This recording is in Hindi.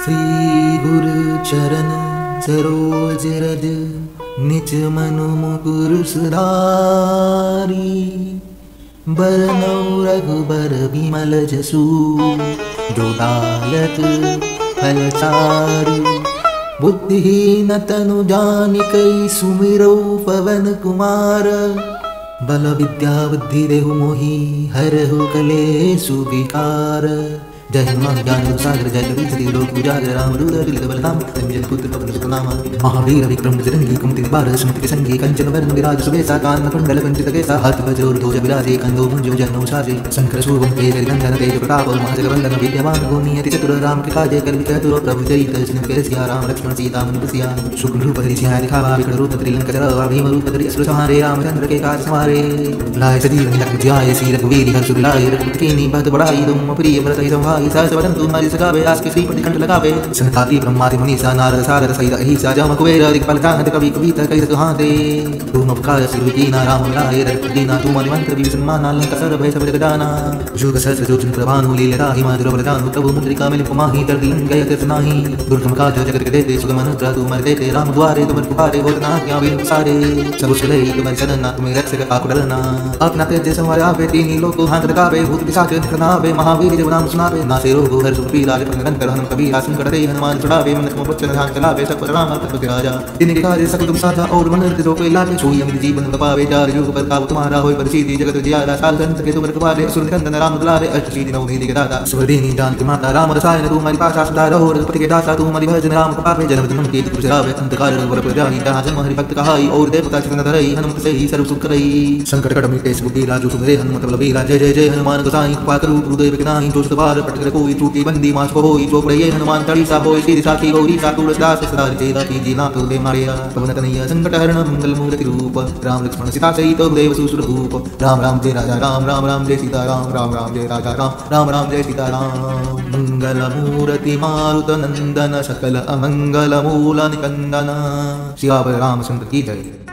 श्री गुरु चरण सरोज रज निज मनु मुकुर सुधारी। बरनौ रघुबर बिमल जसु जो दायक फलचारी। बुद्धिहीन तनु जानिकै सुमिरौ पवन कुमार। बल विद्या बुद्धि देहु मोहि हरहु कलेषु विकार। जय हनुमान ज्ञान गुण सागर जय कबीर सती लोक उजागर राम दूत अतुलित बलधाम अंजन पुत्र पवन सुत नामा। महावीर विक्रम बजरंगी कुमति निवार सुमति संगी कंचन वरण विराज सुबेसा कानन कुंडल कुंचित केसा हाथ वज्र ध्वज विराजे कंधो मुंजो जन्मो साजे। शंकर शोभन केसरी नंदन तेज प्रताप महाजगवंदन विद्यमान गुणी अति चतुर राम के काजे कर चतुर प्रभु चरित सिंह सिया राम लक्ष्मण सीता मन बसिया। शुक्ल रूप धरि सिंहाय दिखावा विकट रूप धरि लंका जरावा भीम रूप धरि असुर संहारे रामचंद्र के काज संवारे। लाय सजीवन लख जाय सी रघुवीर हर्ष उल्लाय रघुपति कीन्ही बहुत बड़ाई तुम प्रिय भरत सम सहस वदन तुम्हारी सगावे आस के श्रीपति कंठ लगावे। सनकादि ब्रह्मादि मुनीसा नारद सारद सहित अहिसा जम कुबेर दिक्पाल काहत कवि कविता कहि कहाते। तुम उपकार सिर कीना राम लाए रघुपति दीना तुम्हारी मंत्र भी सम्मान लंका सर भय सब जगदाना। जुग सहस्र जोजन प्रभानु लीला हिमा दुर्बलदानु तब मुद्रिका मिल कुमाही कर दीन गय कर नाही। दुर्गम काज जगत के देते सुगम अनुग्रह तुम देते राम द्वारे तुम पुकारे होत ना क्या बिन सारे। सब कुशल तुम्हारी शरण तुम्हें रक्षक काकु डरना। अपना तेज संवार आवे तीन लोक हाथ लगावे भूत पिशाच निकलनावे महावीर जब नाम सुनावे। नासे रोग हर सुख पीरा निरंतर हनुम कबीरा संकट रे हनुमान छुड़ावे। मन को पुत्र ध्यान चलावे सब पर राम तत्व राजा। दिन के कार्य सकल तुम साधा और मन जो कोई लागे सोई अमित जीवन पावे। जार युग पर काबू तुम्हारा होय प्रसिद्धि जगत जियारा। साल संत के तुम रखवारे असुर निकंदन राम दुलारे। अष्टसी दिनों में दिखे दाता सुरदीनी जानकी माता राम रसायन तुम्हारी पासा सदा रहो। रघुपति के दासा तुम्हारी भजन राम को पावे। जन्म जन्म के दुख बिसरावे अंतकाल वर प्रजाहि जहाँ जन्म हरि भक्त कहाई। और देवता चितन धरई हनुमत से ही सर्व सुख करई। संकट कट मिटे सुखी राजू सुमरे हनुमत बलबीरा। जय जय जय हनुमान गोसाई कृपा करो गुरुदेव के नाहि। जो सतबार पटक कोई टूटी बंदी मास को होई। जो प्रये हनुमान चालीसा होई। श्री साखी गौरी सा तुलसीदास सदा तेरा कीजिए नाथ दे मारिया। पवन तनय संकट हरण मंगल मूर्ति रूप। राम लक्ष्मण सीता सहित देव सुसुर भूप। राम राम जय राजा राम राम राम जय सीता राम राम राम जय राजा राम राम राम जय सीता राम। मंगल मूर्ति मारुत नंदन सकल अमंगल मूल निकंदन। सियावर रामचंद्र की जय।